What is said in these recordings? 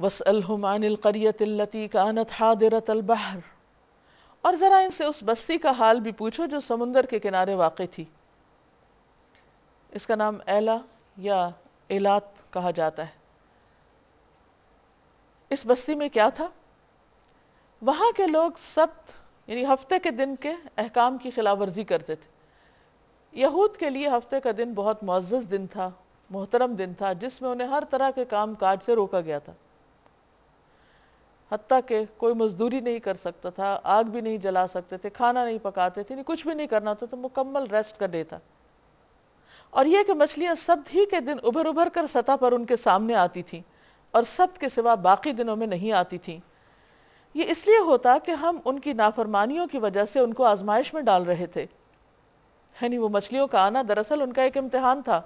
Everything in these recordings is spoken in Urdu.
وَاسْأَلْهُمْ عَنِ الْقَرْيَةِ الَّتِي كَانَتْ حَاضِرَةَ الْبَحْرِ، اور ذرا ان سے اس بستی کا حال بھی پوچھو جو سمندر کے کنارے واقع تھی۔ اس کا نام ایلا یا ایلات کہا جاتا ہے۔ اس بستی میں کیا تھا؟ وہاں کے لوگ سبت یعنی ہفتے کے دن کے احکام کی خلاف ورزی کرتے تھے۔ یہود کے لیے ہفتے کا دن بہت معزز دن تھا، محترم دن تھا، جس میں انہیں ہر طرح کے کام کاج سے روکا گیا تھا، حتیٰ کہ کوئی مزدوری نہیں کر سکتا تھا، آگ بھی نہیں جلا سکتے تھے، کھانا نہیں پکاتے تھے، کچھ بھی نہیں کرنا تھا، تو مکمل ریسٹ کا ڈے تھا۔ اور یہ کہ مچھلیاں سبت ہی کے دن ابھر ابھر کر سطح پر ان کے سامنے آتی تھیں اور سبت کے سوا باقی دنوں میں نہیں آتی تھیں۔ یہ اس لیے ہوتا کہ ہم ان کی نافرمانیوں کی وجہ سے ان کو آزمائش میں ڈال رہے تھے، یعنی وہ مچھلیوں کا آنا دراصل ان کا ایک امتحان تھا۔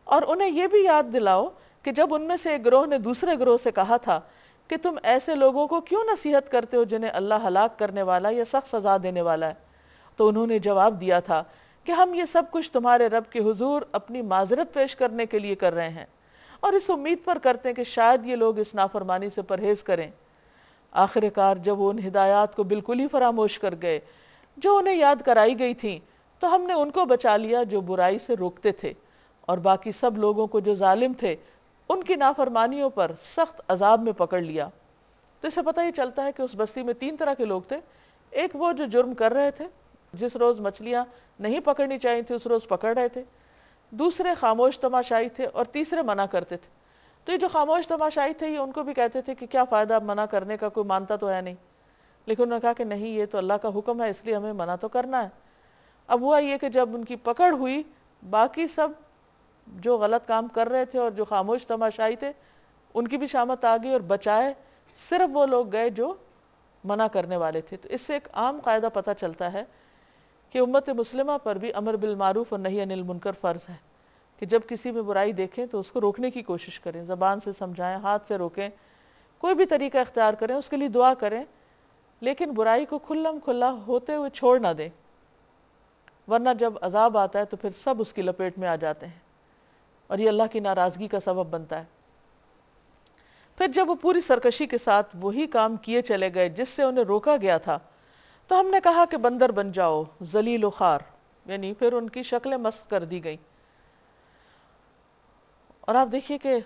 اور انہیں یہ بھی یاد دلاؤ کہ جب ان میں سے ایک گروہ نے دوسرے گروہ سے کہا تھا کہ تم ایسے لوگوں کو کیوں نصیحت کرتے ہو جنہیں اللہ ہلاک کرنے والا یا سخت سزا دینے والا ہے، تو انہوں نے جواب دیا تھا کہ ہم یہ سب کچھ تمہارے رب کے حضور اپنی معذرت پیش کرنے کے لیے کر رہے ہیں، اور اس امید پر کرتے ہیں کہ شاید یہ لوگ اس نافرمانی سے پرہیز کریں۔ آخر کار جب وہ ان ہدایات کو بالکل ہی فراموش کر گئے جو انہیں یاد کرائی گئی تھیں، تو ہم نے ان کو بچا لیا جو برائی سے روکتے تھے، اور باقی سب لوگوں کو جو ظالم تھے ان کی نافرمانیوں پر سخت عذاب میں پکڑ لیا۔ تو اس سے پتہ یہ چلتا ہے کہ اس بستی میں 3 طرح کے لوگ تھے۔ ایک وہ جو جرم کر رہے تھے، جس روز مچھلیاں نہیں پکڑنی چاہیے تھی اس روز پکڑ رہے تھے، دوسرے خاموش تماشائی تھے، اور تیسرے منع کرتے تھے۔ تو یہ جو خاموش تماشائی تھے یہ ان کو بھی کہتے تھے کہ کیا فائدہ منع کرنے کا، کوئی مانتا تو ہے نہیں، لیکن انہوں نے کہا کہ نہیں، یہ تو اللہ کا حکم ہے، اس لیے ہمیں منع تو کرنا ہے۔ اب ہوا یہ کہ جب ان کی پکڑ ہوئی، باقی سب جو غلط کام کر رہے تھے اور جو خاموش تماشائی تھے ان کی بھی شامت آ گئی، اور بچائے صرف وہ لوگ گئے جو منع کرنے والے تھے۔ تو اس سے ایک عام قاعدہ پتہ چلتا ہے کہ امت مسلمہ پر بھی امر بالمعروف اور نہی عن المنکر فرض ہے، کہ جب کسی میں برائی دیکھیں تو اس کو روکنے کی کوشش کریں، زبان سے سمجھائیں، ہاتھ سے روکیں، کوئی بھی طریقہ اختیار کریں، اس کے لیے دعا کریں، لیکن برائی کو کھلم کھلا ہوتے ہوئے چھوڑ نہ دیں، ورنہ جب عذاب آتا ہے تو پھر سب اس کی لپیٹ میں آ جاتے ہیں، اور یہ اللہ کی ناراضگی کا سبب بنتا ہے۔ پھر جب وہ پوری سرکشی کے ساتھ وہی کام کیے چلے گئے جس سے انہیں روکا گیا تھا، تو ہم نے کہا کہ بندر بن جاؤ، ذلیل و خوار، یعنی پھر ان کی شکلیں مسخ کر دی گئیں۔ اور آپ دیکھیے کہ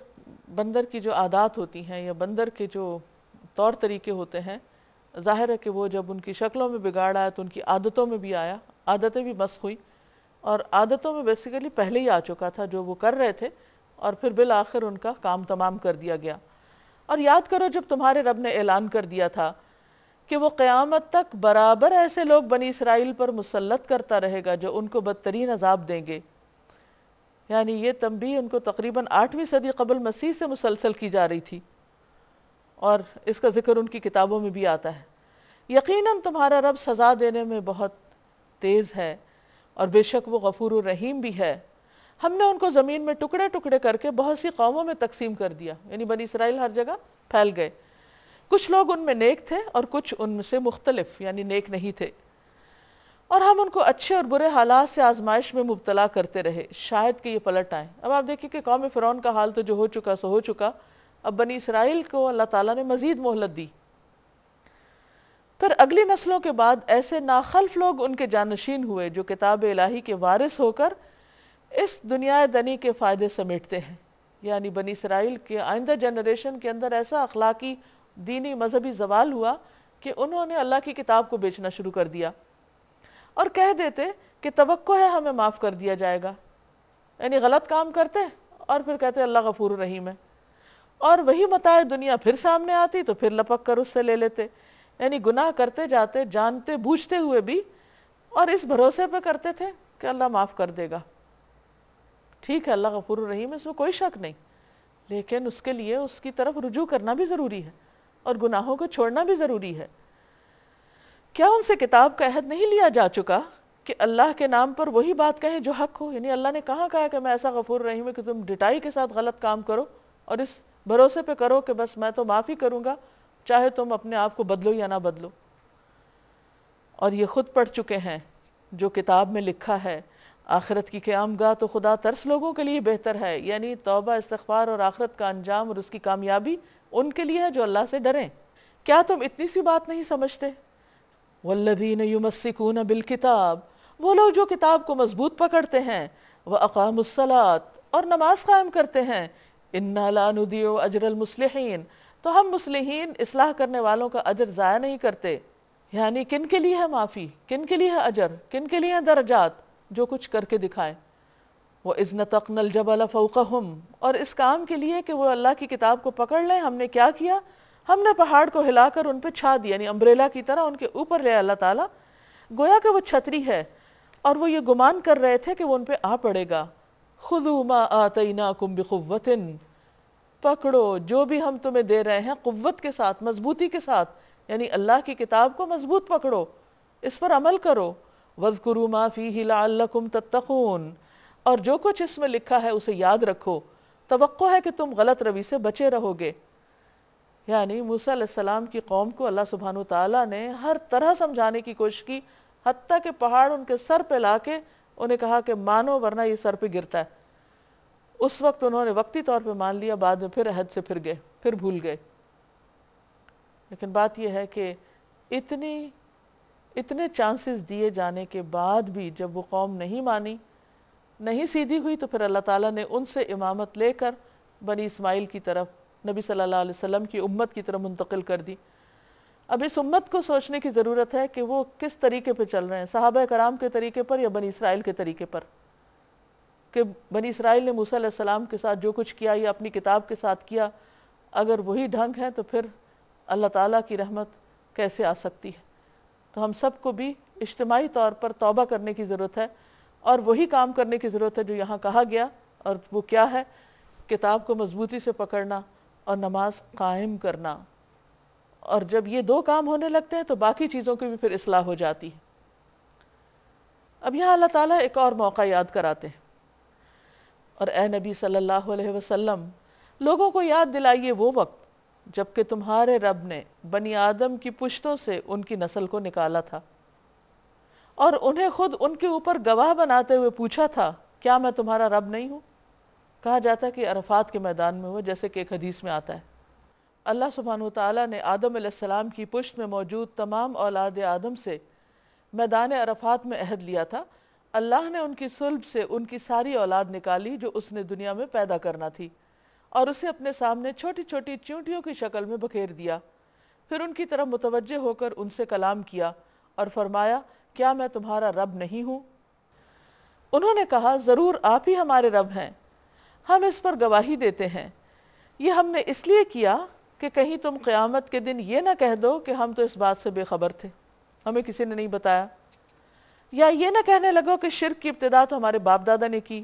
بندر کی جو عادات ہوتی ہیں یا بندر کے جو طور طریقے ہوتے ہیں، ظاہر ہے کہ وہ جب ان کی شکلوں میں بگاڑ آیا تو ان کی عادتوں میں بھی آیا، عادتیں بھی مسخ ہوئی، اور عادتوں میں بیسیکلی پہلے ہی آ چکا تھا جو وہ کر رہے تھے، اور پھر بالآخر ان کا کام تمام کر دیا گیا۔ اور یاد کرو جب تمہارے رب نے اعلان کر دیا تھا کہ وہ قیامت تک برابر ایسے لوگ بنی اسرائیل پر مسلط کرتا رہے گا جو ان کو بدترین عذاب دیں گے، یعنی یہ تنبیہ ان کو تقریباً 8ویں صدی قبل مسیح سے مسلسل کی جا رہی تھی، اور اس کا ذکر ان کی کتابوں میں بھی آتا ہے۔ یقیناً تمہارا رب سزا دینے میں بہت تیز ہے، اور بے شک وہ غفور الرحیم بھی ہے۔ ہم نے ان کو زمین میں ٹکڑے ٹکڑے کر کے بہت سی قوموں میں تقسیم کر دیا، یعنی بنی اسرائیل ہر جگہ پھیل گئے، کچھ لوگ ان میں نیک تھے اور کچھ ان سے مختلف یعنی نیک نہیں تھے، اور ہم ان کو اچھے اور برے حالات سے آزمائش میں مبتلا کرتے رہے، شاید کہ یہ پلٹ آئیں۔ اب آپ دیکھیں کہ قوم فرعون کا حال تو جو ہو چکا سو ہو چکا، اب بنی اسرائیل کو اللہ تعالیٰ نے مزید مہلت دی۔ پھر اگلی نسلوں کے بعد ایسے ناخلف لوگ ان کے جانشین ہوئے جو کتاب الہی کے وارث ہو کر اس دنیا دنی کے فائدے سمیٹتے ہیں، یعنی بنی اسرائیل کے آئندہ جنریشن کے اندر ایسا اخلاقی، دینی، مذہبی زوال ہوا کہ انہوں نے اللہ کی کتاب کو بیچنا شروع کر دیا، اور کہہ دیتے کہ توقع ہے ہمیں معاف کر دیا جائے گا، یعنی غلط کام کرتے اور پھر کہتے اللہ غفور الرحیم ہے، اور وہی متاع دنیا پھر سامنے آتی تو پھر لپک کر اس سے لے لیتے، یعنی گناہ کرتے جاتے جانتے بوجھتے ہوئے بھی، اور اس بھروسے پہ کرتے تھے کہ اللہ معاف کر دے گا۔ ٹھیک ہے، اللہ غفور الرحیم ہے، اس میں کوئی شک نہیں، لیکن اس کے لیے اس کی طرف رجوع کرنا بھی ضروری ہے اور گناہوں کو چھوڑنا بھی ضروری ہے۔ کیا ان سے کتاب کا عہد نہیں لیا جا چکا کہ اللہ کے نام پر وہی بات کہیں جو حق ہو؟ یعنی اللہ نے کہاں کہا کہ میں ایسا غفور الرحیم ہے کہ تم ڈٹائی کے ساتھ غلط کام کرو اور اس بھروسے پہ کرو کہ بس میں تو معافی کروں گا، چاہے تم اپنے آپ کو بدلو یا نہ بدلو۔ اور یہ خود پڑھ چکے ہیں جو کتاب میں لکھا ہے، آخرت کی قیام گاہ تو خدا ترس لوگوں کے لیے بہتر ہے، یعنی توبہ، استغفار اور آخرت کا انجام اور اس کی کامیابی ان کے لیے ہے جو اللہ سے ڈریں۔ کیا تم اتنی سی بات نہیں سمجھتے؟ والذین یمسکون بالکتاب، وہ لوگ جو کتاب کو مضبوط پکڑتے ہیں، واقاموا الصلاۃ، اور نماز قائم کرتے ہیں، انا لا نضیع اجر المصلحین، تو ہم مصلحین اصلاح کرنے والوں کا اجر ضائع نہیں کرتے۔ یعنی کن کے لیے ہے معافی، کن کے لیے ہے اجر، کن کے لیے ہے درجات؟ جو کچھ کر کے دکھائیں۔ وَإِذْ نَتَقْنَا الْجَبَلَ فَوْقَهُمْ، اور اس کام کے لیے کہ وہ اللہ کی کتاب کو پکڑ لیں، ہم نے کیا کیا؟ ہم نے پہاڑ کو ہلا کر ان پہ چھا دیا، یعنی امبریلا کی طرح ان کے اوپر لے اللہ تعالیٰ، گویا کہ وہ چھتری ہے، اور وہ یہ گمان کر رہے تھے کہ وہ ان پہ آ پڑے گا۔ خُذُوا مَا آتَيْنَاكُمْ بِقُوَّةٍ، پکڑو جو بھی ہم تمہیں دے رہے ہیں قوت کے ساتھ، مضبوطی کے ساتھ، یعنی اللہ کی کتاب کو مضبوط پکڑو، اس پر عمل کرو۔ وَاذْكُرُوا مَا فِيهِ لَعَلَّكُمْ تَتَّقُونَ، اور جو کچھ اس میں لکھا ہے اسے یاد رکھو، توقع ہے کہ تم غلط روی سے بچے رہو گے۔ یعنی موسیٰ علیہ السلام کی قوم کو اللہ سبحانہ وتعالیٰ نے ہر طرح سمجھانے کی کوشش کی، حتیٰ کہ پہاڑ ان کے سر پہ لا کے انہیں کہا کہ مانو ورنہ یہ سر پہ گرتا ہے۔ اس وقت انہوں نے وقتی طور پہ مان لیا، بعد میں پھر عہد سے پھر گئے، پھر بھول گئے۔ لیکن بات یہ ہے کہ اتنے چانسز دیے جانے کے بعد بھی جب وہ قوم نہیں مانی، نہیں سیدھی ہوئی، تو پھر اللہ تعالیٰ نے ان سے امامت لے کر بنی اسماعیل کی طرف، نبی صلی اللہ علیہ وسلم کی امت کی طرف منتقل کر دی۔ اب اس امت کو سوچنے کی ضرورت ہے کہ وہ کس طریقے پہ چل رہے ہیں، صحابہ کرام کے طریقے پر یا بنی اسرائیل کے طریقے پر؟ کہ بنی اسرائیل نے موسیٰ علیہ السلام کے ساتھ جو کچھ کیا یا اپنی کتاب کے ساتھ کیا، اگر وہی ڈھنگ ہے تو پھر اللہ تعالیٰ کی رحمت کیسے آ سکتی ہے؟ تو ہم سب کو بھی اجتماعی طور پر توبہ کرنے کی ضرورت ہے، اور وہی کام کرنے کی ضرورت ہے جو یہاں کہا گیا، اور وہ کیا ہے؟ کتاب کو مضبوطی سے پکڑنا اور نماز قائم کرنا۔ اور جب یہ دو کام ہونے لگتے ہیں تو باقی چیزوں کی بھی پھر اصلاح ہو جاتی ہے۔ اب یہاں اللہ تعالیٰ ایک اور موقع یاد کراتے ہیں، اور اے نبی صلی اللہ علیہ وسلم، لوگوں کو یاد دلائیے وہ وقت جب کہ تمہارے رب نے بنی آدم کی پشتوں سے ان کی نسل کو نکالا تھا، اور انہیں خود ان کے اوپر گواہ بناتے ہوئے پوچھا تھا، کیا میں تمہارا رب نہیں ہوں؟ کہا جاتا ہے کہ عرفات کے میدان میں ہوا، جیسے کہ ایک حدیث میں آتا ہے۔ اللہ سبحانہ وتعالیٰ نے آدم علیہ السلام کی پشت میں موجود تمام اولاد آدم سے میدان عرفات میں عہد لیا تھا۔ اللہ نے ان کی صلب سے ان کی ساری اولاد نکالی جو اس نے دنیا میں پیدا کرنا تھی، اور اسے اپنے سامنے چھوٹی چھوٹی چیونٹیوں کی شکل میں بکھیر دیا۔ پھر ان کی طرف متوجہ ہو کر ان سے کلام کیا اور فرمایا، کیا میں تمہارا رب نہیں ہوں؟ انہوں نے کہا، ضرور آپ ہی ہمارے رب ہیں، ہم اس پر گواہی دیتے ہیں۔ یہ ہم نے اس لیے کیا کہ کہیں تم قیامت کے دن یہ نہ کہہ دو کہ ہم تو اس بات سے بے خبر تھے، ہمیں کسی نے نہیں بتایا، یا یہ نہ کہنے لگو کہ شرک کی ابتدا تو ہمارے باپ دادا نے کی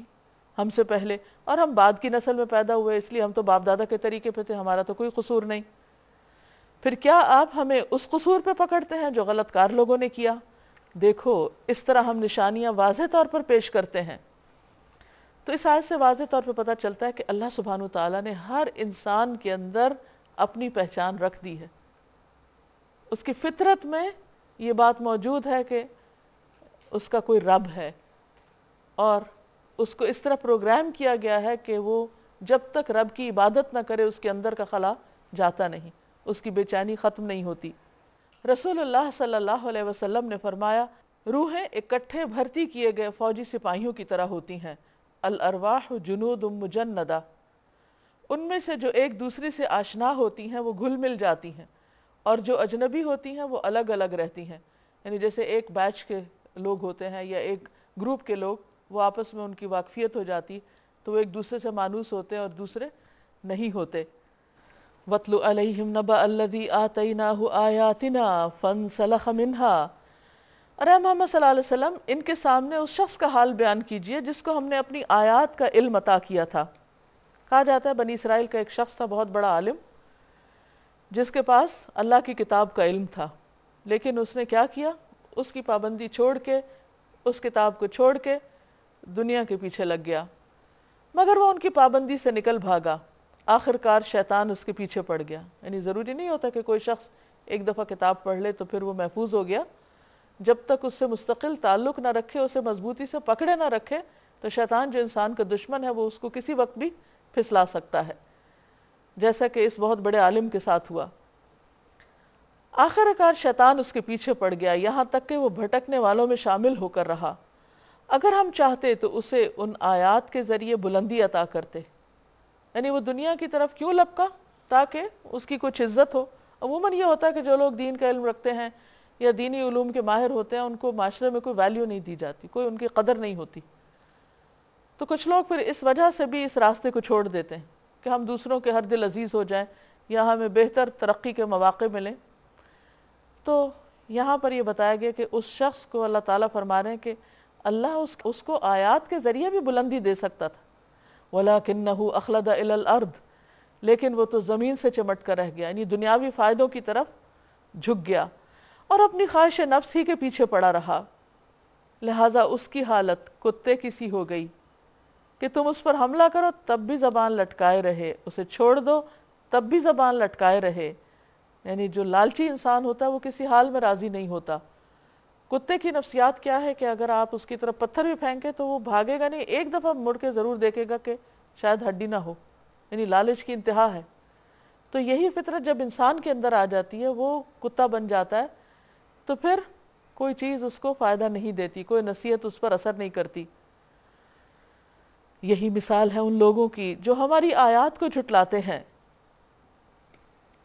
ہم سے پہلے، اور ہم بعد کی نسل میں پیدا ہوئے، اس لیے ہم تو باپ دادا کے طریقے پہ تھے، ہمارا تو کوئی قصور نہیں۔ پھر کیا آپ ہمیں اس قصور پہ پکڑتے ہیں جو غلط کار لوگوں نے کیا؟ دیکھو اس طرح ہم نشانیاں واضح طور پر پیش کرتے ہیں۔ تو اس آیت سے واضح طور پہ پتہ چلتا ہے کہ اللہ سبحانہ وتعالیٰ نے ہر انسان کے اندر اپنی پہچان رکھ دی ہے، اس کی فطرت میں یہ بات موجود ہے کہ اس کا کوئی رب ہے، اور اس کو اس طرح پروگرام کیا گیا ہے کہ وہ جب تک رب کی عبادت نہ کرے اس کے اندر کا خلا جاتا نہیں، اس کی بے چینی ختم نہیں ہوتی۔ رسول اللہ صلی اللہ علیہ وسلم نے فرمایا، روحیں اکٹھے بھرتی کیے گئے فوجی سپاہیوں کی طرح ہوتی ہیں، الارواح جنود مجندہ، ان میں سے جو ایک دوسری سے آشنا ہوتی ہیں وہ گھل مل جاتی ہیں، اور جو اجنبی ہوتی ہیں وہ الگ الگ رہتی ہیں۔ یعنی جیسے ایک بیچ کے لوگ ہوتے ہیں یا ایک گروپ کے لوگ، وہ آپس میں ان کی واقفیت ہو جاتی تو وہ ایک دوسرے سے مانوس ہوتے ہیں اور دوسرے نہیں ہوتے۔ وَاتْلُ عَلَيْهِمْ نَبَأَ الَّذِي آتَيْنَاهُ آيَاتِنَا فَانْسَلَخَ مِنْهَا، اور اے محمد صلی اللہ علیہ وسلم ان کے سامنے اس شخص کا حال بیان کیجئے جس کو ہم نے اپنی آیات کا علم عطا کیا تھا۔ کہا جاتا ہے بنی اسرائیل کا ایک شخص تھا، بہت بڑا عالم، جس کے پاس اللہ کی کتاب کا علم تھا، لیکن اس نے کیا کیا؟ اس کی پابندی چھوڑ کے، اس کتاب کو چھوڑ کے دنیا کے پیچھے لگ گیا، مگر وہ ان کی پابندی سے نکل بھاگا، آخر کار شیطان اس کے پیچھے پڑ گیا۔ یعنی ضروری نہیں ہوتا کہ کوئی شخص ایک دفعہ کتاب پڑھ لے تو پھر وہ محفوظ ہو گیا، جب تک اس سے مستقل تعلق نہ رکھے، اسے مضبوطی سے پکڑے نہ رکھے، تو شیطان جو انسان کا دشمن ہے وہ اس کو کسی وقت بھی پھسلا سکتا ہے۔ جیسا کہ اس بہت بڑے عالم کے ساتھ ہوا۔ آخر کار شیطان اس کے پیچھے پڑ گیا، یہاں تک کہ وہ بھٹکنے والوں میں شامل ہو کر رہا۔ اگر ہم چاہتے تو اسے ان آیات کے ذریعے بلندی عطا کرتے، یعنی وہ دنیا کی طرف کیوں لپکا؟ تاکہ اس کی کچھ عزت ہو۔ عموماً یہ ہوتا ہے کہ جو لوگ دین کا علم رکھتے ہیں یا دینی علوم کے ماہر ہوتے ہیں، ان کو معاشرے میں کوئی ویلیو نہیں دی جاتی، کوئی ان کی قدر نہیں ہوتی۔ تو کچھ لوگ پھر اس وجہ سے بھی اس راستے کو چھوڑ دیتے ہیں کہ ہم دوسروں کے ہر دل عزیز ہو جائیں یا ہمیں بہتر ترقی کے مواقع ملیں۔ تو یہاں پر یہ بتایا گیا کہ اس شخص کو اللہ تعالیٰ فرما رہے ہیں کہ اللہ اس کو آیات کے ذریعے بھی بلندی دے سکتا تھا، وَلَكِنَّهُ أَخْلَدَ إِلَى الْأَرْضِ، لیکن وہ تو زمین سے چمٹ کر رہ گیا، یعنی دنیاوی فائدوں کی طرف جھک گیا اور اپنی خواہش نفس ہی کے پیچھے پڑا رہا۔ لہٰذا اس کی حالت کتے کی سی ہو گئی کہ تم اس پر حملہ کرو تب بھی زبان لٹکائے رہے، اسے چھوڑ دو تب بھی زبان لٹکائے رہے۔ یعنی جو لالچی انسان ہوتا ہے وہ کسی حال میں راضی نہیں ہوتا۔ کتے کی نفسیات کیا ہے کہ اگر آپ اس کی طرف پتھر بھی پھینکیں تو وہ بھاگے گا نہیں، ایک دفعہ مڑ کے ضرور دیکھے گا کہ شاید ہڈی نہ ہو، یعنی لالچ کی انتہا ہے۔ تو یہی فطرت جب انسان کے اندر آ جاتی ہے، وہ کتا بن جاتا ہے، تو پھر کوئی چیز اس کو فائدہ نہیں دیتی، کوئی نصیحت اس پر اثر نہیں کرتی۔ یہی مثال ہے ان لوگوں کی جو ہماری آیات کو جھٹلاتے ہیں۔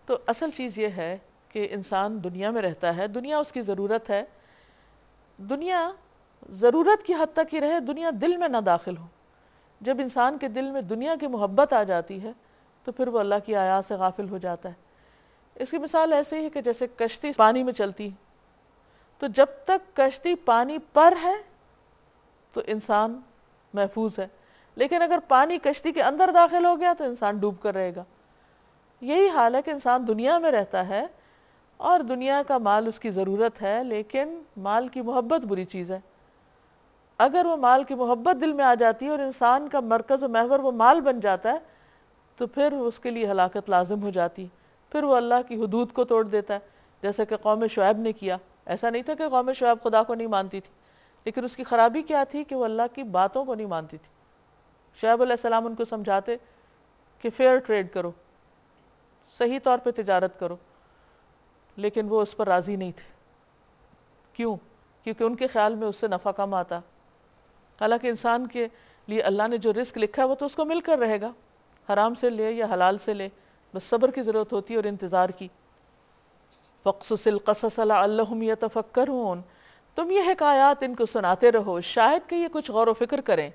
تو اصل چیز یہ ہے کہ انسان دنیا میں رہتا ہے، دنیا اس کی ضرورت ہے، دنیا ضرورت کی حد تک ہی رہے، دنیا دل میں نہ داخل ہو۔ جب انسان کے دل میں دنیا کی محبت آ جاتی ہے تو پھر وہ اللہ کی آیات سے غافل ہو جاتا ہے۔ اس کی مثال ایسے ہی ہے کہ جیسے کشتی پانی میں چلتی، تو جب تک کشتی پانی پر ہے تو انسان محفوظ ہے، لیکن اگر پانی کشتی کے اندر داخل ہو گیا تو انسان ڈوب کر رہے گا۔ یہی حال ہے کہ انسان دنیا میں رہتا ہے اور دنیا کا مال اس کی ضرورت ہے، لیکن مال کی محبت بری چیز ہے۔ اگر وہ مال کی محبت دل میں آ جاتی ہے اور انسان کا مرکز و محور وہ مال بن جاتا ہے تو پھر اس کے لیے ہلاکت لازم ہو جاتی، پھر وہ اللہ کی حدود کو توڑ دیتا ہے، جیسے کہ قوم شعیب نے کیا۔ ایسا نہیں تھا کہ قوم شعیب خدا کو نہیں مانتی تھی، لیکن اس کی خرابی کیا تھی کہ وہ اللہ کی باتوں کو نہیں مانتی تھی۔ شعیب علیہ السلام ان کو سمجھاتے کہ فیئر ٹریڈ کرو، صحیح طور پہ تجارت کرو، لیکن وہ اس پر راضی نہیں تھے۔ کیوں؟ کیونکہ ان کے خیال میں اس سے نفع کم آتا۔ حالانکہ انسان کے لیے اللہ نے جو رزق لکھا ہے وہ تو اس کو مل کر رہے گا، حرام سے لے یا حلال سے لے، بس صبر کی ضرورت ہوتی ہے اور انتظار کی۔ فَقْصُصِ الْقَصَصَ لَعَلَّهُمْ يَتَفَكَّرُونَ، تم یہ حکایات ان کو سناتے رہو شاید کہ یہ کچھ غور و فکر کریں۔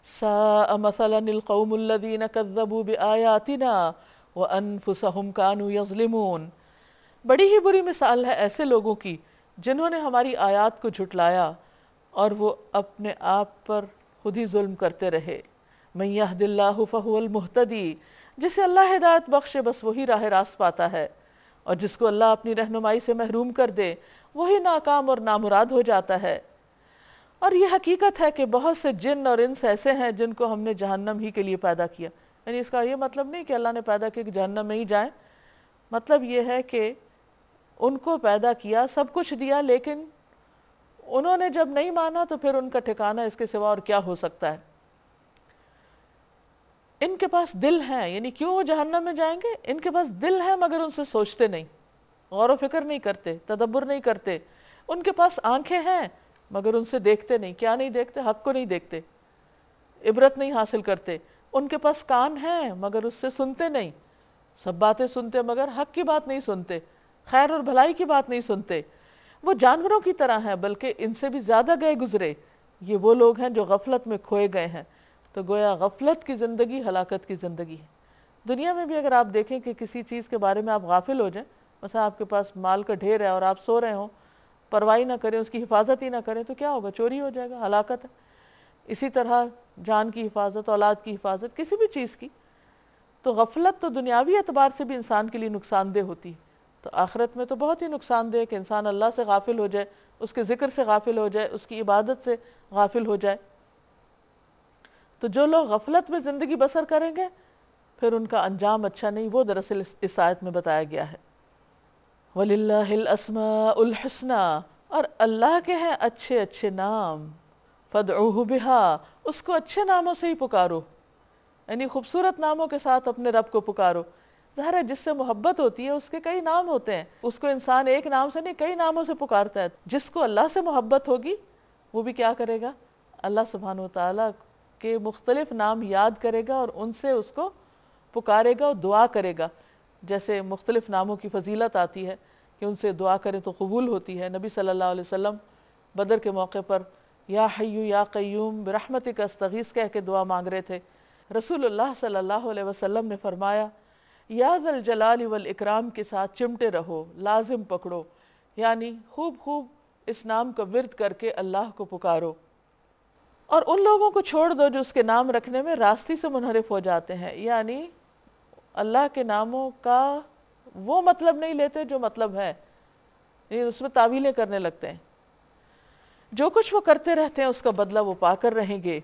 سَاءَ مَثَلًا الْقَوْمُ الَّذِينَ كَذَّبُوا بِآيَاتِنَا وَأَنفُسَهُمْ كَانُوا يَظْلِمُونَ، بڑی ہی بری مثال ہے ایسے لوگوں کی جنہوں نے ہماری آیات کو جھٹلایا اور وہ اپنے آپ پر خود ہی ظلم کرتے رہے۔ مَن يَهْدِ اللَّهُ فَهُوَ الْمُهْتَدِي، جسے اللہ ہدایت بخشے بس وہی راہ راست پاتا ہے، اور جس کو اللہ اپنی رہنمائی سے محروم کر دے وہی ناکام اور نامراد ہو جاتا ہے۔ اور یہ حقیقت ہے کہ بہت سے جن اور انس ایسے ہیں جن کو ہم نے جہنم ہی کے لیے پیدا کیا، یعنی اس کا یہ مطلب نہیں کہ اللہ نے پیدا کیا کہ جہنم میں ہی جائیں، مطلب یہ ہے کہ ان کو پیدا کیا، سب کچھ دیا، لیکن انہوں نے جب نہیں مانا تو پھر ان کا ٹھکانہ اس کے سوا اور کیا ہو سکتا ہے۔ ان کے پاس دل ہیں، یعنی کیوں وہ جہنم میں جائیں گے؟ ان کے پاس دل ہیں مگر ان سے سوچتے نہیں، غور و فکر نہیں کرتے، تدبر نہیں کرتے۔ ان کے پاس آنکھیں ہیں مگر ان سے دیکھتے نہیں، کیا نہیں دیکھتے؟ حق کو نہیں دیکھتے، عبرت نہیں حاصل کرتے۔ ان کے پاس کان ہیں مگر اس سے سنتے نہیں، سب باتیں سنتے مگر حق کی بات نہیں سنتے، خیر اور بھلائی کی بات نہیں سنتے۔ وہ جانوروں کی طرح ہیں بلکہ ان سے بھی زیادہ گئے گزرے۔ یہ وہ لوگ ہیں جو غفلت میں کھوئے گئے ہیں۔ تو گویا غفلت کی زندگی ہلاکت کی زندگی ہے۔ دنیا میں بھی اگر آپ دیکھیں کہ کسی چیز کے بارے میں آپ غافل ہو جائیں، مثلا آپ کے پاس مال کا ڈھیر ہے اور آپ سو رہے ہوں، پرواہی نہ کریں، اس کی حفاظت ہی نہ کریں، تو کیا ہوگا؟ چوری ہو جائے گا، ہلاکت ہے۔ اسی طرح جان کی حفاظت، اولاد کی حفاظت، کسی بھی چیز کی۔ تو غفلت تو دنیاوی اعتبار سے بھی انسان کے لیے نقصان دہ ہوتی ہے، تو آخرت میں تو بہت ہی نقصان دہ ہے کہ انسان اللہ سے غافل ہو جائے، اس کے ذکر سے غافل ہو جائے، اس کی عبادت سے غافل ہو جائے۔ تو جو لوگ غفلت میں زندگی بسر کریں گے پھر ان کا انجام اچھا نہیں، وہ دراصل اس آیت میں بتایا گیا ہے۔ وَلِلَّهِ الْأَسْمَاءُ الْحُسْنَى، اور اللہ کے ہیں اچھے اچھے نام، فَادْعُوهُ بِهَا، اس کو اچھے ناموں سے ہی پکارو۔ یعنی خوبصورت ناموں کے ساتھ اپنے رب کو پکارو. ظاہر ہے جس سے محبت ہوتی ہے اس کے کئی نام ہوتے ہیں, اس کو انسان ایک نام سے نہیں کئی ناموں سے پکارتا ہے. جس کو اللہ سے محبت ہوگی وہ بھی کیا کرے گا, اللہ سبحانہ وتعالیٰ کے مختلف نام یاد کرے گا اور ان سے اس کو پکارے گا اور دعا کرے گا. جیسے مختلف ناموں کی فضیلت آتی ہے کہ ان سے دعا کریں تو قبول ہوتی ہے. نبی صلی اللہ علیہ وسلم بدر کے موقع پر یا حیو یا قیوم برحمتک استغیث کہہ کے دعا مانگ رہے تھے. رسول اللہ صلی اللہ علیہ وسلم نے فرمایا یا ذا الجلال والاکرام کے ساتھ چمٹے رہو, لازم پکڑو, یعنی خوب خوب اس نام کا ورد کر کے اللہ کو پکارو. اور ان لوگوں کو چھوڑ دو جو اس کے نام رکھنے میں راستی سے منحرف ہو جاتے ہیں, یعنی اللہ کے ناموں کا وہ مطلب نہیں لیتے جو مطلب ہے, اس میں تعویلیں کرنے لگتے ہیں. جو کچھ وہ کرتے رہتے ہیں اس کا بدلہ وہ پا کر رہیں گے.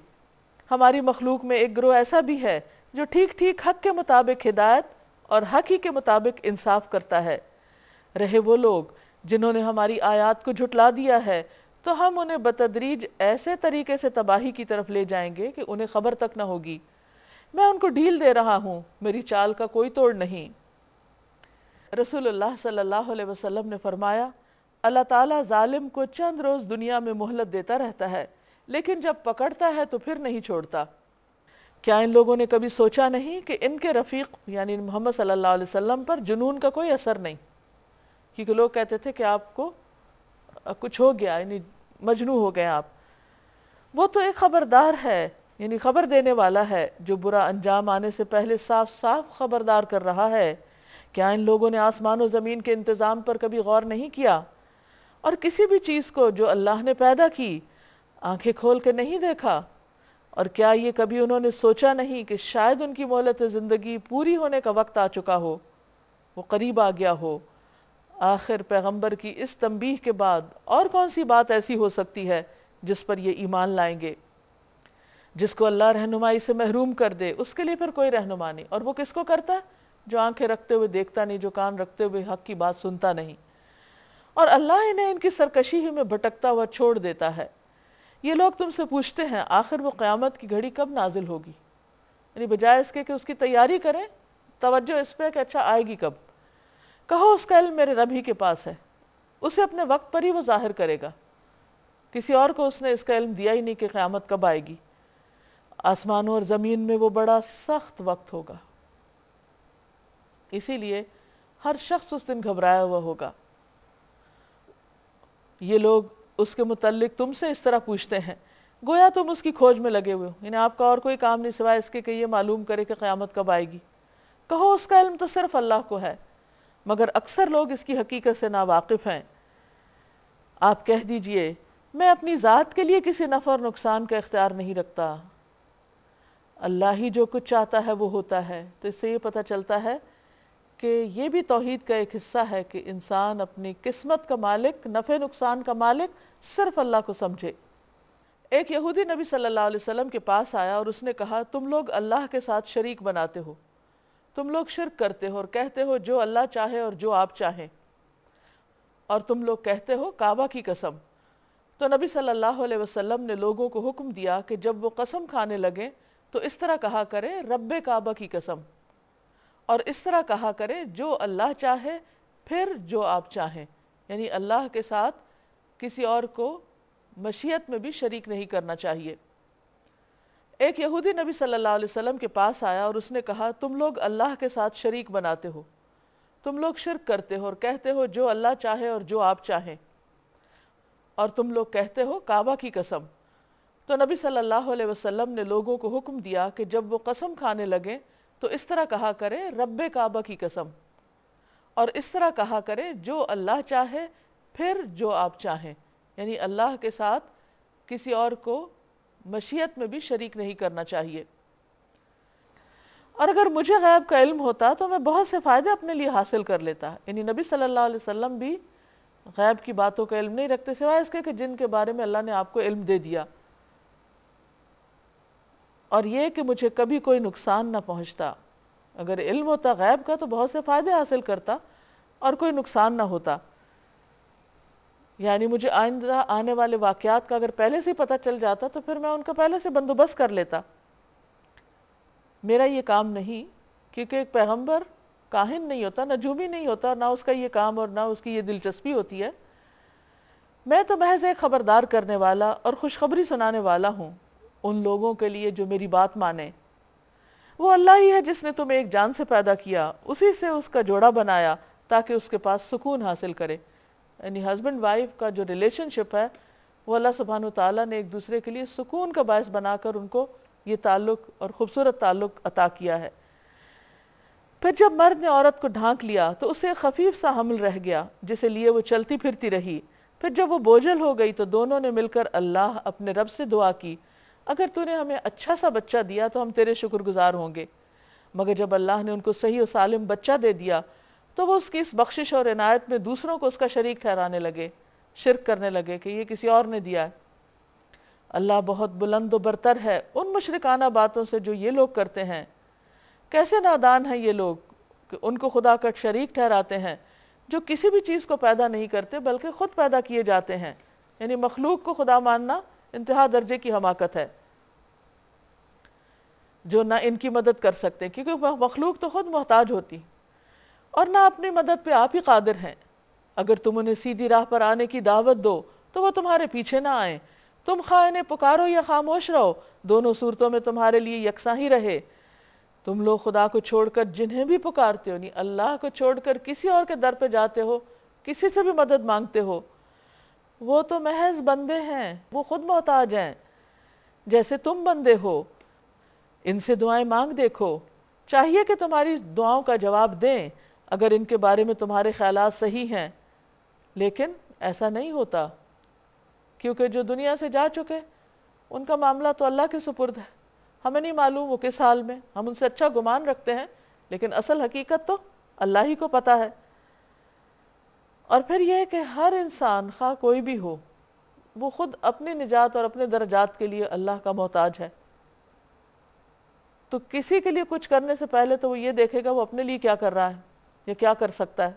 ہماری مخلوق میں ایک گروہ ایسا بھی ہے جو ٹھیک ٹھیک حق کے مطابق ہدایت اور حق ہی کے مطابق انصاف کرتا ہے. رہے وہ لوگ جنہوں نے ہماری آیات کو جھٹلا دیا ہے تو ہم انہیں بتدریج ایسے طریقے سے تباہی کی طرف لے جائیں گے کہ انہیں خبر تک نہ ہوگی. میں ان کو ڈھیل دے رہا ہوں, میری چال کا کوئی توڑ نہیں. رسول اللہ صلی اللہ علیہ وسلم نے فرمایا اللہ تعالیٰ ظالم کو چند روز دنیا میں مہلت دیتا رہتا ہے لیکن جب پکڑتا ہے تو پھر نہیں چھوڑتا. کیا ان لوگوں نے کبھی سوچا نہیں کہ ان کے رفیق یعنی محمد صلی اللہ علیہ وسلم پر جنون کا کوئی اثر نہیں, کیونکہ لوگ کہتے تھے کہ آپ کو کچھ ہو گیا, یعنی مجنون ہو گئے آپ. وہ تو ایک خبردار ہے, یعنی خبر دینے والا ہے جو برا انجام آنے سے پہلے صاف صاف خبردار کر رہا ہے. کیا ان لوگوں نے آسمان و زمین کے انتظام پر کبھی غور نہیں کیا اور کسی بھی چیز کو جو اللہ نے پیدا کی آنکھیں کھول کے نہیں دیکھا؟ اور کیا یہ کبھی انہوں نے سوچا نہیں کہ شاید ان کی مہلت زندگی پوری ہونے کا وقت آ چکا ہو, وہ قریب آ گیا ہو. آخر پیغمبر کی اس تنبیہ کے بعد اور کون سی بات ایسی ہو سکتی ہے جس پر یہ ایمان لائیں گے؟ جس کو اللہ رہنمائی سے محروم کر دے اس کے لیے پھر کوئی رہنما نہیں. اور وہ کس کو کرتا ہے؟ جو آنکھیں رکھتے ہوئے دیکھتا نہیں, جو کان رکھتے ہوئے حق کی بات سنتا نہیں. اور اللہ انہیں ان کی سرکشی ہی میں بھٹکتا ہوا چھوڑ دیتا ہے. یہ لوگ تم سے پوچھتے ہیں آخر وہ قیامت کی گھڑی کب نازل ہوگی, یعنی بجائے اس کے کہ اس کی تیاری کریں توجہ اس پہ کہ اچھا آئے گی کب. کہو اس کا علم میرے رب ہی کے پاس ہے, اسے اپنے وقت پر ہی وہ ظاہر کرے گا. کسی اور کو اس نے اس کا علم دیا ہی نہیں کہ قیامت کب آئے گی. آسمانوں اور زمین میں وہ بڑا سخت وقت ہوگا, اسی لیے ہر شخص اس دن گھبرایا ہوا ہوگا. یہ لوگ اس کے متعلق تم سے اس طرح پوچھتے ہیں گویا تم اس کی کھوج میں لگے ہوئے ہو, یعنی آپ کا اور کوئی کام نہیں سوائے اس کے کہ یہ معلوم کرے کہ قیامت کب آئے گی. کہو اس کا علم تو صرف اللہ کو ہے مگر اکثر لوگ اس کی حقیقت سے ناواقف ہیں. آپ کہہ دیجئے میں اپنی ذات کے لیے کسی نفع اور نقصان کا اختیار نہیں رکھتا, اللہ ہی جو کچھ چاہتا ہے وہ ہوتا ہے. تو اس سے یہ پتہ چلتا ہے کہ یہ بھی توحید کا ایک حصہ ہے کہ انسان اپنی قسمت کا مالک, نفع نقصان کا مالک صرف اللہ کو سمجھے. ایک یہودی نبی صلی اللہ علیہ وسلم کے پاس آیا اور اس نے کہا تم لوگ اللہ کے ساتھ شریک بناتے ہو, تم لوگ شرک کرتے ہو اور کہتے ہو جو اللہ چاہے اور جو آپ چاہیں, اور تم لوگ کہتے ہو کعبہ کی قسم. تو نبی صلی اللہ علیہ وسلم نے لوگوں کو حکم دیا کہ جب وہ قسم کھانے لگیں تو اس طرح کہا کریں رب کعبہ کی قسم, اور اس طرح کہا کریں جو اللہ چاہے پھر جو آپ چاہیں, یعنی اللہ کے ساتھ کسی اور کو مشیت میں بھی شریک نہیں کرنا چاہیے. ایک یہودی نبی صلی اللہ علیہ وسلم کے پاس آیا اور اس نے کہا تم لوگ اللہ کے ساتھ شریک بناتے ہو, تم لوگ شرک کرتے ہو اور کہتے ہو جو اللہ چاہے اور جو آپ چاہیں, اور تم لوگ کہتے ہو کعبہ کی قسم. تو نبی صلی اللہ علیہ وسلم نے لوگوں کو حکم دیا کہ جب وہ قسم کھانے لگیں تو اس طرح کہا کریں رب کعبہ کی قسم, اور اس طرح کہا کریں جو اللہ چاہے پھر جو آپ چاہیں, یعنی اللہ کے ساتھ کسی اور کو مشیت میں بھی شریک نہیں کرنا چاہیے. اور اگر مجھے غیب کا علم ہوتا تو میں بہت سے فائدے اپنے لیے حاصل کر لیتا. یعنی نبی صلی اللہ علیہ وسلم بھی غیب کی باتوں کا علم نہیں رکھتے سوائے اس کے کہ جن کے بارے میں اللہ نے آپ کو علم دے دیا, اور یہ کہ مجھے کبھی کوئی نقصان نہ پہنچتا. اگر علم ہوتا غیب کا تو بہت سے فائدے حاصل کرتا اور کوئی نقصان نہ ہوتا. یعنی مجھے آئندہ آنے والے واقعات کا اگر پہلے سے پتہ چل جاتا تو پھر میں ان کا پہلے سے بندوبست کر لیتا. میرا یہ کام نہیں، کیونکہ ایک پیغمبر کاہن نہیں ہوتا، نجومی نہیں ہوتا، نہ اس کا یہ کام اور نہ اس کی یہ دلچسپی ہوتی ہے. میں تو محض ایک خبردار کرنے والا اور خوشخبری سنانے والا ہوں ان لوگوں کے لیے جو میری بات مانیں. وہ اللہ ہی ہے جس نے تمہیں ایک جان سے پیدا کیا، اسی سے اس کا جوڑا بنایا تاکہ اس کے پاس سکون حاصل کرے. یعنی ہسبینڈ وائف کا جو ریلیشن شپ ہے وہ اللہ سبحانہ وتعالیٰ نے ایک دوسرے کے لیے سکون کا باعث بنا کر ان کو یہ تعلق اور خوبصورت تعلق عطا کیا ہے. پھر جب مرد نے عورت کو ڈھانک لیا تو اسے خفیف سا حمل رہ گیا جسے لیے وہ چلتی پھرتی رہی. پھر جب وہ بوجھل ہو گئی تو دونوں نے مل کر اللہ اپنے رب سے دعا کی، اگر تو نے ہمیں اچھا سا بچہ دیا تو ہم تیرے شکر گزار ہوں گے. مگر جب اللہ نے ان کو صحیح و سالم بچہ دے دیا تو وہ اس کی اس بخشش اور عنایت میں دوسروں کو اس کا شریک ٹھہرانے لگے، شرک کرنے لگے کہ یہ کسی اور نے دیا ہے. اللہ بہت بلند و برتر ہے ان مشرکانہ باتوں سے جو یہ لوگ کرتے ہیں. کیسے نادان ہیں یہ لوگ کہ ان کو خدا کا شریک ٹھہراتے ہیں جو کسی بھی چیز کو پیدا نہیں کرتے بلکہ خود پیدا کیے جاتے ہیں. یعنی مخلوق کو خدا ماننا انتہا درجے کی حماقت ہے، جو نہ ان کی مدد کر سکتے کیونکہ مخلوق تو خود محتاج ہوتی اور نہ اپنی مدد پہ آپ ہی قادر ہیں. اگر تم انہیں سیدھی راہ پر آنے کی دعوت دو تو وہ تمہارے پیچھے نہ آئیں. تم خواہ انہیں پکارو یا خاموش رہو، دونوں صورتوں میں تمہارے لیے یکساں ہی رہے. تم لوگ خدا کو چھوڑ کر جنہیں بھی پکارتے ہو، نہیں اللہ کو چھوڑ کر کسی اور کے در پہ جاتے ہو، کسی سے بھی مدد مانگتے ہو، وہ تو محض بندے ہیں، وہ خود محتاج ہیں جیسے تم بندے ہو. ان سے دعائیں مانگ دیکھو، چاہیے کہ تمہاری دعاؤں کا جواب دیں اگر ان کے بارے میں تمہارے خیالات صحیح ہیں. لیکن ایسا نہیں ہوتا کیونکہ جو دنیا سے جا چکے ان کا معاملہ تو اللہ کے سپرد ہے. ہمیں نہیں معلوم وہ کس حال میں، ہم ان سے اچھا گمان رکھتے ہیں لیکن اصل حقیقت تو اللہ ہی کو پتہ ہے. اور پھر یہ ہے کہ ہر انسان خواہ کوئی بھی ہو وہ خود اپنی نجات اور اپنے درجات کے لیے اللہ کا محتاج ہے. تو کسی کے لیے کچھ کرنے سے پہلے تو وہ یہ دیکھے گا وہ اپنے لیے کیا کر رہا ہے یا کیا کر سکتا ہے.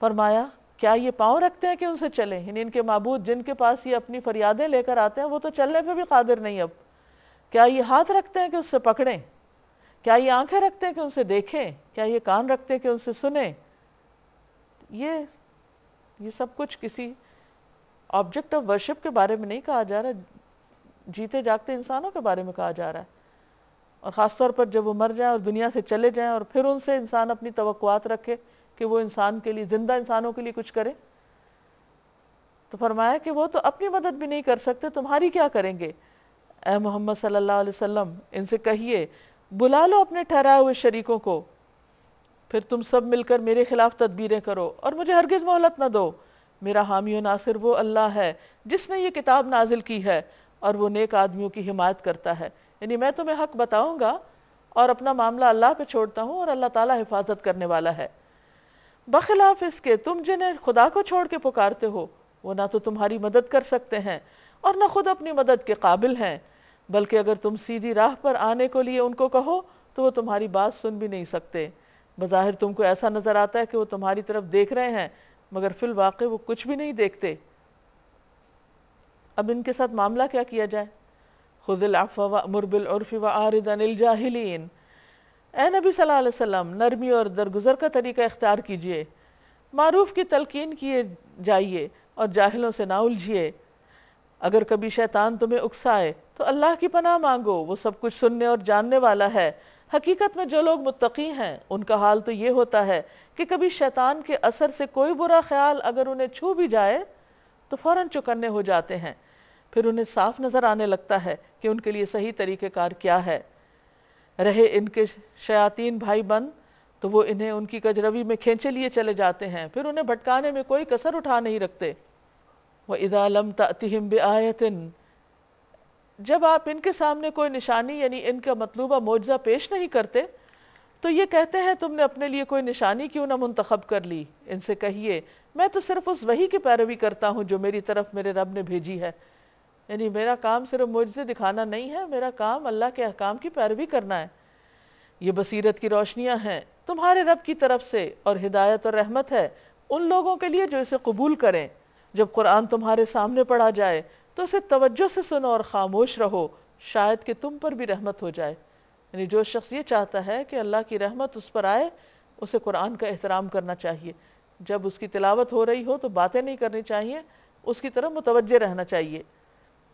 فرمایا کیا یہ پاؤں رکھتے ہیں کہ ان سے چلیں؟ یعنی ان کے معبود جن کے پاس یہ اپنی فریادیں لے کر آتے ہیں وہ تو چلنے پہ بھی قادر نہیں. اب کیا یہ ہاتھ رکھتے ہیں کہ اس سے پکڑیں؟ کیا یہ آنکھیں رکھتے ہیں کہ ان سے دیکھیں؟ کیا یہ کان رکھتے ہیں کہ ان سے سنیں؟ یہ سب کچھ کسی آبجیکٹ آف ورشپ کے بارے میں نہیں کہا جا رہا، جیتے جاگتے انسانوں کے بارے میں کہا جا رہا ہے. اور خاص طور پر جب وہ مر جائیں اور دنیا سے چلے جائیں اور پھر ان سے انسان اپنی توقعات رکھے کہ وہ انسان کے لیے، زندہ انسانوں کے لیے کچھ کرے. تو فرمایا کہ وہ تو اپنی مدد بھی نہیں کر سکتے، تمہاری کیا کریں گے؟ اے محمد صلی اللہ علیہ وسلم ان سے کہیے بلا لو اپنے ٹھہرائے ہوئے شریکوں کو، پھر تم سب مل کر میرے خلاف تدبیریں کرو اور مجھے ہرگز مہلت نہ دو. میرا حامی و ناصر وہ اللہ ہے جس نے یہ کتاب نازل کی ہے اور وہ نیک آدمیوں کی حمایت کرتا ہے. یعنی میں تمہیں حق بتاؤں گا اور اپنا معاملہ اللہ پہ چھوڑتا ہوں اور اللہ تعالیٰ حفاظت کرنے والا ہے. بخلاف اس کے تم جنہیں خدا کو چھوڑ کے پکارتے ہو وہ نہ تو تمہاری مدد کر سکتے ہیں اور نہ خود اپنی مدد کے قابل ہیں، بلکہ اگر تم سیدھی راہ پر آنے کو لیے ان کو کہو تو وہ تمہاری بات سن بھی نہیں سکتے. بظاہر تم کو ایسا نظر آتا ہے کہ وہ تمہاری طرف دیکھ رہے ہیں مگر فی الواقع وہ کچھ بھی نہیں دیکھتے. اب ان کے ساتھ معاملہ کیا کیا جائے؟ خذ العفو وأمر بالعرف وأعرض عن الجاہلین. اے نبی صلی اللہ علیہ وسلم نرمی اور درگزر کا طریقہ اختیار کیجئے، معروف کی تلقین کیے جائیے اور جاہلوں سے نہ الجھیے. اگر کبھی شیطان تمہیں اکسائے تو اللہ کی پناہ مانگو، وہ سب کچھ سننے اور جاننے والا ہے. حقیقت میں جو لوگ متقی ہیں ان کا حال تو یہ ہوتا ہے کہ کبھی شیطان کے اثر سے کوئی برا خیال اگر انہیں چھو بھی جائے تو فوراً چکنے ہو جاتے ہیں، پھر انہیں صاف نظر آنے لگتا ہے کہ ان کے لیے صحیح طریقہ کار کیا ہے. رہے ان کے شیاطین بھائی بند تو وہ انہیں ان کی کجروی میں کھینچے لیے چلے جاتے ہیں، پھر انہیں بھٹکانے میں کوئی کسر اٹھا نہیں رکھتے. وَإِذَا لَمْ تَأْتِهِمْ بِآيَةٍ جب آپ ان کے سامنے کوئی نشانی یعنی ان کا مطلوبہ معجزہ پیش نہیں کرتے تو یہ کہتے ہیں تم نے اپنے لیے کوئی نشانی کیوں نہ منتخب کر لی. ان سے کہیے میں تو صرف اس وحی کی پیروی کرتا ہوں جو میری طرف میرے رب نے بھیجی ہے. یعنی میرا کام صرف معجزے دکھانا نہیں ہے، میرا کام اللہ کے احکام کی پیروی کرنا ہے. یہ بصیرت کی روشنیاں ہیں تمہارے رب کی طرف سے اور ہدایت اور رحمت ہے ان لوگوں کے لیے جو اسے قبول کریں. جب قرآن تمہارے سامنے پڑھا جائے تو اسے توجہ سے سنو اور خاموش رہو، شاید کہ تم پر بھی رحمت ہو جائے. یعنی جو شخص یہ چاہتا ہے کہ اللہ کی رحمت اس پر آئے، اسے قرآن کا احترام کرنا چاہیے، جب اس کی تلاوت ہو رہی ہو تو باتیں نہیں کرنی چاہیے، اس کی طرف متوجہ رہنا چاہیے۔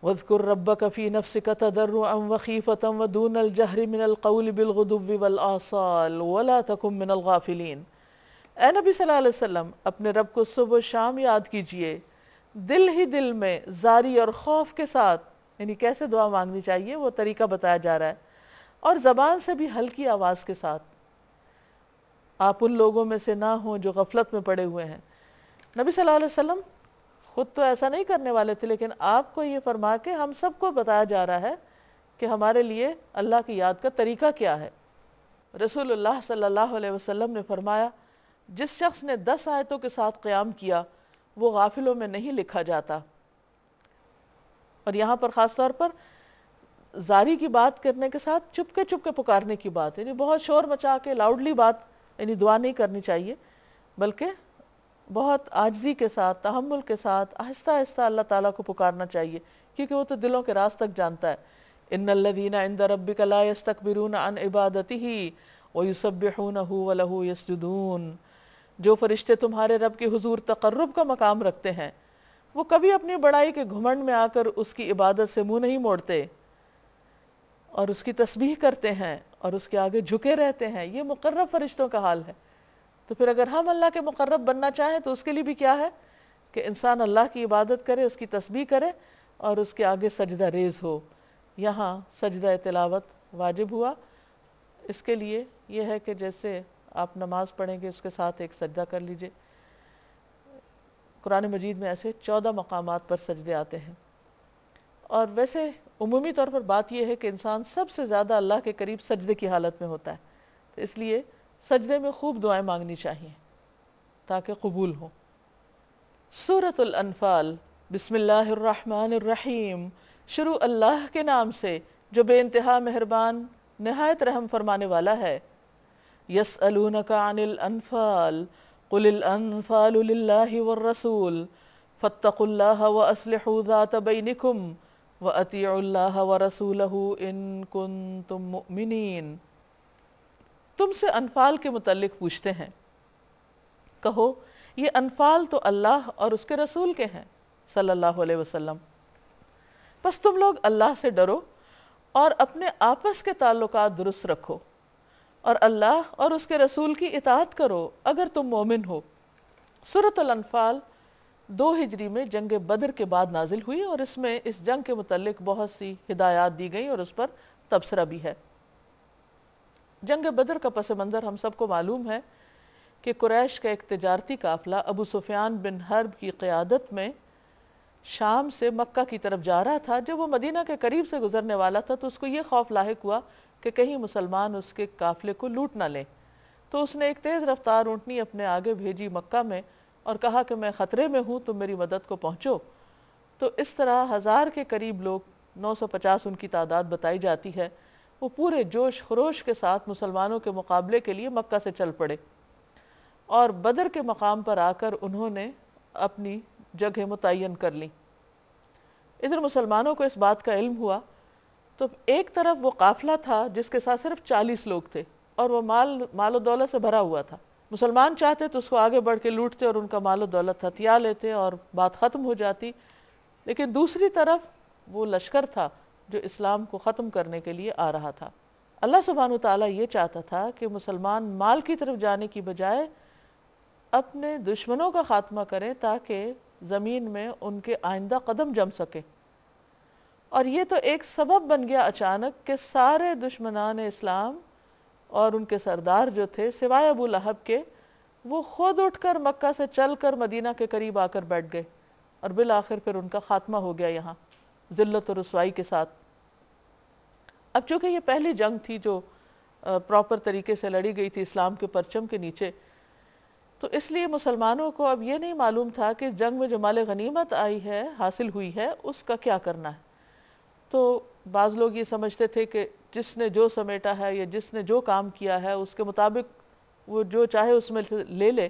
وَاذْكُرْ رَبَّكَ فِي نَفْسِكَ تَضَرُّعًا وَخِيفَةً وَدُونَ الْجَهْرِ مِنَ الْقَوْلِ بِالْغُدُوِّ وَالْآصَالِ وَلَا تَكُن مِّنَ الْغَافِلِينَ۔ اے نبی صلی اللہ علیہ وسلم، اپنے رب کو صبح و شام یاد کیجئے، دل ہی دل میں زاری اور خوف کے ساتھ، یعنی کیسے دعا مانگنی چاہیے وہ طریقہ بتایا جا رہا ہے، اور زبان سے بھی ہلکی آواز کے ساتھ۔ آپ ان لوگوں میں سے نہ ہوں جو غفلت میں پڑے ہوئے ہیں۔ نبی صلی اللہ علیہ وسلم خود تو ایسا نہیں کرنے والے تھے، لیکن آپ کو یہ فرما کے ہم سب کو بتایا جا رہا ہے کہ ہمارے لیے اللہ کی یاد کا طریقہ کیا ہے۔ رسول اللہ صلی اللہ علیہ وسلم نے فرمایا، جس شخص نے 10 آیتوں کے ساتھ قیام کیا وہ غافلوں میں نہیں لکھا جاتا۔ اور یہاں پر خاص طور پر زاری کی بات کرنے کے ساتھ چپ کے پکارنے کی بات، یعنی بہت شور مچا کے لاؤڈلی بات، یعنی دعا نہیں کرنی چاہیے، بلکہ بہت عاجزی کے ساتھ، تحمل کے ساتھ، آہستہ آہستہ اللہ تعالیٰ کو پکارنا چاہیے، کیونکہ وہ تو دلوں کے راز تک جانتا ہے۔ ان الذین عند ربک لا یستکبرون عن عبادتہ ویسبحونہ ولہ یسجدون۔ جو فرشتے تمہارے رب کے حضور تقرب کا مقام رکھتے ہیں، وہ کبھی اپنی بڑائی کے گھمنڈ میں آ کر اس کی عبادت سے منہ نہیں موڑتے، اور اس کی تسبیح کرتے ہیں اور اس کے آگے جھکے رہتے ہیں۔ یہ مقرب فرشتوں کا حال ہے۔ تو پھر اگر ہم اللہ کے مقرب بننا چاہیں تو اس کے لیے بھی کیا ہے کہ انسان اللہ کی عبادت کرے، اس کی تسبیح کرے اور اس کے آگے سجدہ ریز ہو۔ یہاں سجدہ تلاوت واجب ہوا، اس کے لیے یہ ہے کہ جیسے آپ نماز پڑھیں گے اس کے ساتھ ایک سجدہ کر لیجئے۔ قرآن مجید میں ایسے 14 مقامات پر سجدے آتے ہیں، اور ویسے عمومی طور پر بات یہ ہے کہ انسان سب سے زیادہ اللہ کے قریب سجدے کی حالت میں ہوتا ہے، تو اس لیے سجدے میں خوب دعائیں مانگنی چاہیے تاکہ قبول ہوں۔ سورۃ الانفال۔ بسم اللہ الرحمن الرحیم۔ شروع اللہ کے نام سے جو بے انتہا مہربان نہایت رحم فرمانے والا ہے۔ یسألونک عن الانفال قل الانفال للہ والرسول فاتقوا اللہ واصلحوا ذات بینکم وَأَطِيعُوا اللَّهَ وَرَسُولَهُ إِن كُنتُم مُؤْمِنِينَ۔ تم سے انفال کے متعلق پوچھتے ہیں، کہو یہ انفال تو اللہ اور اس کے رسول کے ہیں صلی اللہ علیہ وسلم، پس تم لوگ اللہ سے ڈرو اور اپنے آپس کے تعلقات درست رکھو، اور اللہ اور اس کے رسول کی اطاعت کرو اگر تم مومن ہو۔ سورۃ الانفال 2 ہجری میں جنگ بدر کے بعد نازل ہوئی، اور اس میں اس جنگ کے متعلق بہت سی ہدایات دی گئیں اور اس پر تبصرہ بھی ہے۔ جنگ بدر کا پس منظر ہم سب کو معلوم ہے کہ قریش کا ایک تجارتی قافلہ ابو سفیان بن حرب کی قیادت میں شام سے مکہ کی طرف جا رہا تھا۔ جب وہ مدینہ کے قریب سے گزرنے والا تھا تو اس کو یہ خوف لاحق ہوا کہ کہیں مسلمان اس کے قافلے کو لوٹ نہ لیں، تو اس نے ایک تیز رفتار اونٹنی اپنے آگے بھیجی مکہ میں اور کہا کہ میں خطرے میں ہوں، تم میری مدد کو پہنچو۔ تو اس طرح 1000 کے قریب لوگ، 950 ان کی تعداد بتائی جاتی ہے، وہ پورے جوش خروش کے ساتھ مسلمانوں کے مقابلے کے لیے مکہ سے چل پڑے، اور بدر کے مقام پر آ کر انہوں نے اپنی جگہ متعین کر لی۔ ادھر مسلمانوں کو اس بات کا علم ہوا تو ایک طرف وہ قافلہ تھا جس کے ساتھ صرف 40 لوگ تھے، اور وہ مال و دولت سے بھرا ہوا تھا۔ مسلمان چاہتے تو اس کو آگے بڑھ کے لوٹتے اور ان کا مال و دولت ہتھیا لیتے اور بات ختم ہو جاتی، لیکن دوسری طرف وہ لشکر تھا جو اسلام کو ختم کرنے کے لیے آ رہا تھا۔ اللہ سبحانہ وتعالیٰ یہ چاہتا تھا کہ مسلمان مال کی طرف جانے کی بجائے اپنے دشمنوں کا خاتمہ کریں تاکہ زمین میں ان کے آئندہ قدم جم سکے، اور یہ تو ایک سبب بن گیا اچانک کہ سارے دشمنان اسلام اور ان کے سردار جو تھے سوائے ابو لہب کے، وہ خود اٹھ کر مکہ سے چل کر مدینہ کے قریب آ کر بیٹھ گئے، اور بالآخر پھر ان کا خاتمہ ہو گیا یہاں ذلت و رسوائی کے ساتھ۔ اب چونکہ یہ پہلی جنگ تھی جو پراپر طریقے سے لڑی گئی تھی اسلام کے پرچم کے نیچے، تو اس لیے مسلمانوں کو اب یہ نہیں معلوم تھا کہ اس جنگ میں جو مال غنیمت آئی ہے، حاصل ہوئی ہے، اس کا کیا کرنا ہے۔ تو بعض لوگ یہ سمجھتے تھے کہ جس نے جو سمیٹا ہے یا جس نے جو کام کیا ہے اس کے مطابق وہ جو چاہے اس میں لے لے،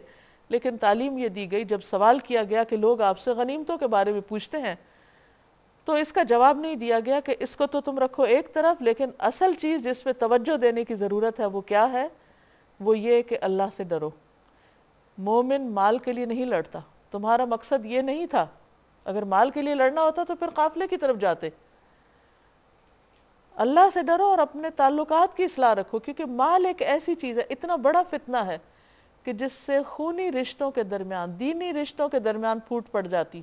لیکن تعلیم یہ دی گئی، جب سوال کیا گیا کہ لوگ آپ سے غنیمتوں کے بارے میں پوچھتے ہیں تو اس کا جواب نہیں دیا گیا کہ اس کو تو تم رکھو ایک طرف، لیکن اصل چیز جس پہ توجہ دینے کی ضرورت ہے وہ کیا ہے؟ وہ یہ کہ اللہ سے ڈرو۔ مومن مال کے لیے نہیں لڑتا، تمہارا مقصد یہ نہیں تھا، اگر مال کے لیے لڑنا ہوتا تو پھر قافلے کی طرف جاتے۔ اللہ سے ڈرو اور اپنے تعلقات کی اصلاح رکھو، کیونکہ مال ایک ایسی چیز ہے، اتنا بڑا فتنہ ہے کہ جس سے خونی رشتوں کے درمیان، دینی رشتوں کے درمیان پھوٹ پڑ جاتی،